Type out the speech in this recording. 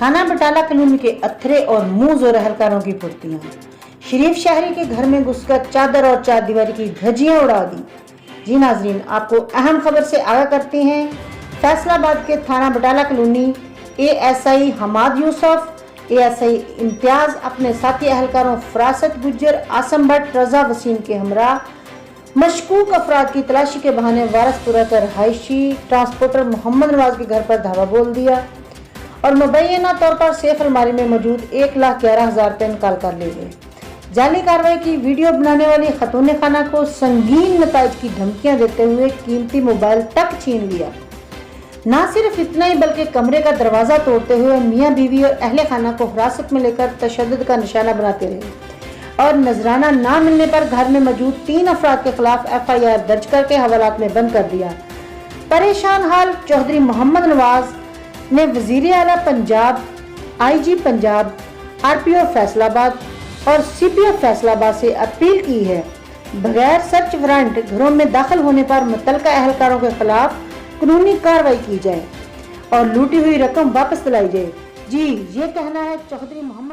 थाना बटाला कॉलोनी के अथरे और मुंह जोर एहलकारों की फुर्तियां। शरीफ शहरी के घर में घुसकर चादर और चार दीवारी की धज्जियां उड़ा दी। जी नाजरीन, आपको अहम खबर से आगाह करते हैं। फैसलाबाद के थाना Batala colony ASI Hammad Yousuf, ASI Imtiaz अपने साथी एहलकारों फरासत गुज्जर, आसम भट्ट, रजा वसीम के हमरा मशकूक अफराद की तलाशी के बहाने वारसपुरा के रहायशी ट्रांसपोर्टर मोहम्मद नवाज के घर पर धावा बोल दिया और मुबैना तौर पर सेफ अलमारी में मौजूद 1,11,000 रुपये निकाल कर ले गए। जाली कार्रवाई की वीडियो बनाने वाली खतून खाना को संगीन नताइज की धमकियां देते हुए कीमती मोबाइल तक छीन लिया। ना सिर्फ इतना ही बल्कि कमरे का दरवाजा तोड़ते हुए मियां बीवी और अहले खाना को हिरासत में लेकर तशद्दुद का निशाना बनाते रहे और नजराना ना मिलने पर घर में मौजूद 3 अफराद के खिलाफ FIR दर्ज करके हवालात में बंद कर दिया। परेशान हाल चौधरी मोहम्मद नवाज ने वजीर आला पंजाब, IG पंजाब, RPO फैसलाबाद और CPO फैसलाबाद से अपील की है बगैर सर्च वारंट घरों में दाखिल होने पर मुतल्लिका एहलकारों के खिलाफ कानूनी कार्रवाई की जाए और लूटी हुई रकम वापस दिलाई जाए। जी, ये कहना है चौधरी मोहम्मद